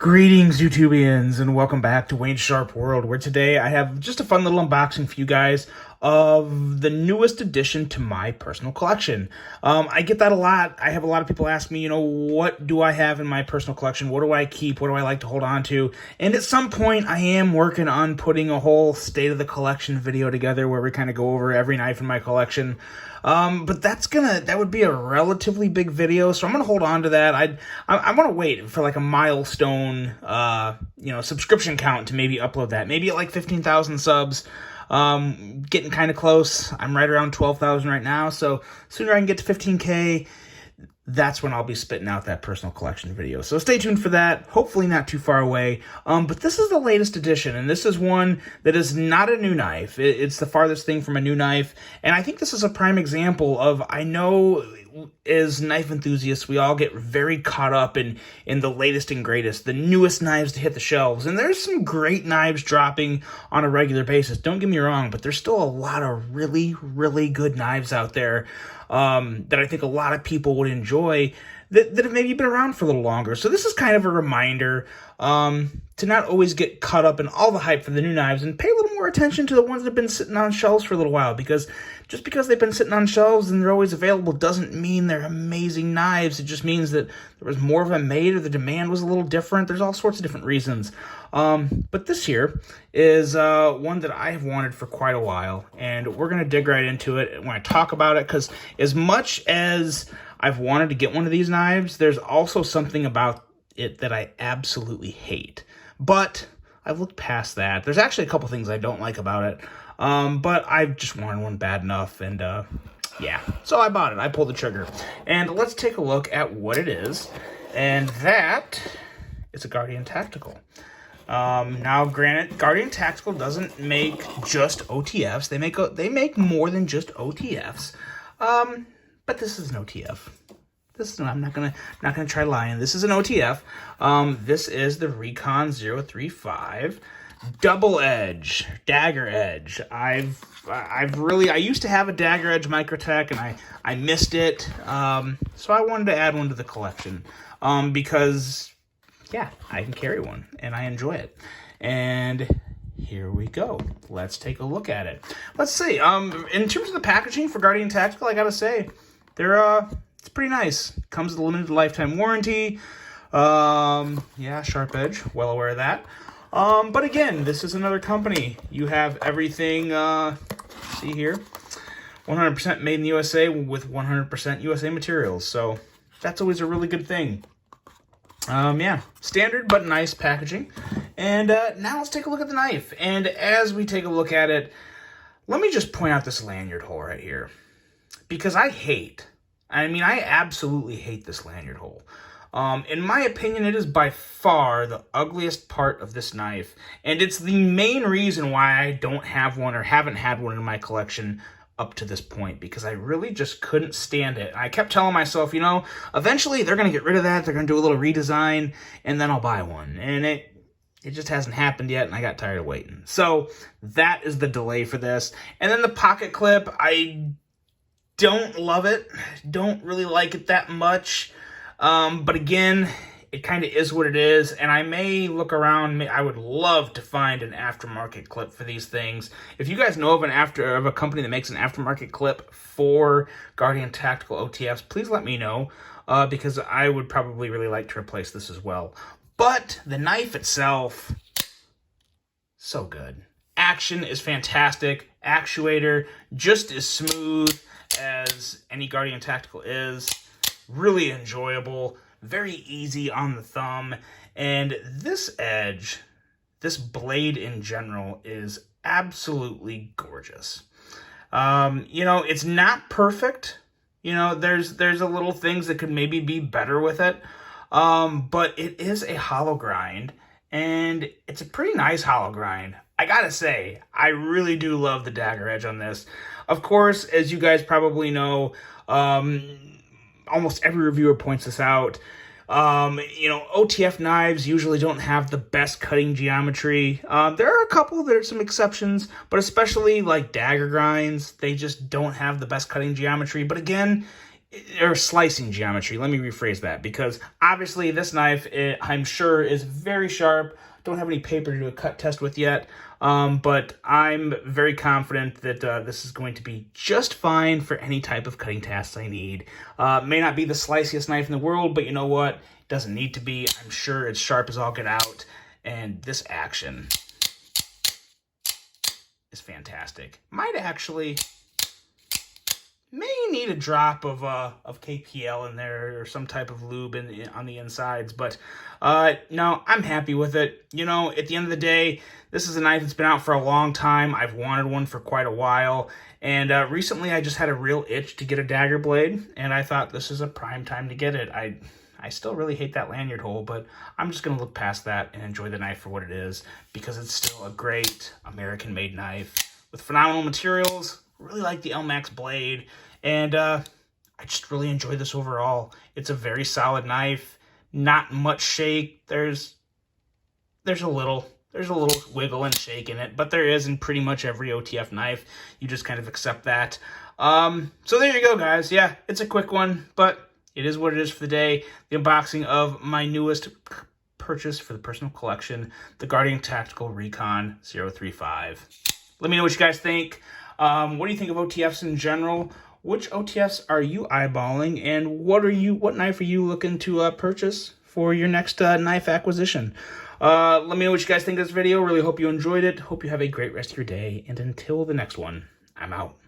Greetings, YouTubians, and welcome back to Wayne's Sharp World, where today I have just a fun little unboxing for you guys of the newest addition to my personal collection. I get that a lot. I have a lot of people ask me, what do I have in my personal collection? What do I keep? What do I like to hold on to? And at some point, I am working on putting a whole state of the collection video together where we kind of go over every knife in my collection. But that would be a relatively big video, so I'm gonna hold on to that. I want to wait for like a milestone, subscription count to maybe upload that. Maybe at like 15,000 subs. Getting kind of close. I'm right around 12,000 right now, so sooner I can get to 15K, that's when I'll be spitting out that personal collection video. So stay tuned for that. Hopefully not too far away. But this is the latest edition, and this is one that is not a new knife. It's the farthest thing from a new knife, and I think this is a prime example of, I know as knife enthusiasts, we all get very caught up in the latest and greatest, the newest knives to hit the shelves. And there's some great knives dropping on a regular basis. Don't get me wrong, but there's still a lot of really, really good knives out there that I think a lot of people would enjoy that have maybe been around for a little longer. So this is kind of a reminder to not always get caught up in all the hype for the new knives and pay a little more attention to the ones that have been sitting on shelves for a little while, because just because they've been sitting on shelves and they're always available doesn't mean they're amazing knives. It just means that there was more of them made, or the demand was a little different. There's all sorts of different reasons. But this here is one that I have wanted for quite a while, and we're going to dig right into it when I talk about it, because as much as I've wanted to get one of these knives, there's also something about it that I absolutely hate. But I've looked past that. There's actually a couple things I don't like about it, but I've just wanted one bad enough, and yeah, so I bought it. I pulled the trigger, and let's take a look at what it is, and that is a Guardian Tactical. Now, granted, Guardian Tactical doesn't make just OTFs. They make more than just OTFs, but this is an OTF. I'm not gonna try lying. This is an OTF. This is the Recon 035 double edge, dagger edge. I used to have a dagger edge Microtech, and I missed it. So I wanted to add one to the collection, because yeah, I can carry one and I enjoy it. And here we go. Let's take a look at it. Let's see. In terms of the packaging for Guardian Tactical, I gotta say, it's pretty nice. Comes with a limited lifetime warranty. Yeah, sharp edge. Well aware of that. But again, this is another company. You have everything, see here, 100% made in the USA with 100% USA materials. So that's always a really good thing. Yeah, standard but nice packaging. And now let's take a look at the knife. And as we take a look at it, let me just point out this lanyard hole right here, because I absolutely hate this lanyard hole. In my opinion, it is by far the ugliest part of this knife, and it's the main reason why I don't have one or haven't had one in my collection up to this point, because I really just couldn't stand it. I kept telling myself, eventually they're going to get rid of that, they're going to do a little redesign, and then I'll buy one. And it just hasn't happened yet, and I got tired of waiting. So that is the delay for this. And then the pocket clip, I don't love it. Don't really like it that much. But again, it kind of is what it is, and I may look around. I would love to find an aftermarket clip for these things. If you guys know of a company that makes an aftermarket clip for Guardian Tactical OTFs, please let me know, because I would probably really like to replace this as well. But the knife itself, so good. Action is fantastic. Actuator, just as smooth as any Guardian Tactical is. Really enjoyable, very easy on the thumb, and this edge, this blade in general, is absolutely gorgeous. It's not perfect. There's a little things that could maybe be better with it, but it is a hollow grind, and it's a pretty nice hollow grind. I gotta say, I really do love the dagger edge on this. Of course, as you guys probably know, almost every reviewer points this out. OTF knives usually don't have the best cutting geometry. There are a couple, there's some exceptions, but especially like dagger grinds, they just don't have the best cutting geometry. But again, or slicing geometry. Let me rephrase that, because obviously this knife, I'm sure, is very sharp. Don't have any paper to do a cut test with yet, but I'm very confident that this is going to be just fine for any type of cutting tasks I need. May not be the sliciest knife in the world, but you know what? It doesn't need to be. I'm sure it's sharp as all get out, and this action is fantastic. Might actually may need a drop of KPL in there, or some type of lube on the insides, but no, I'm happy with it. You know, at the end of the day, this is a knife that's been out for a long time. I've wanted one for quite a while, and recently I just had a real itch to get a dagger blade, and I thought this is a prime time to get it. I still really hate that lanyard hole, but I'm just going to look past that and enjoy the knife for what it is, because it's still a great American-made knife with phenomenal materials. Really like the LMAX blade, and I just really enjoy this overall. It's a very solid knife, not much shake. There's a little wiggle and shake in it, but there is in pretty much every OTF knife. You just kind of accept that. So there you go, guys. Yeah, it's a quick one, but it is what it is for the day. The unboxing of my newest purchase for the personal collection, the Guardian Tactical Recon 035. Let me know what you guys think. What do you think of OTFs in general? Which OTFs are you eyeballing, and what knife are you looking to purchase for your next knife acquisition? Let me know what you guys think of this video. Really hope you enjoyed it. Hope you have a great rest of your day, and until the next one, I'm out.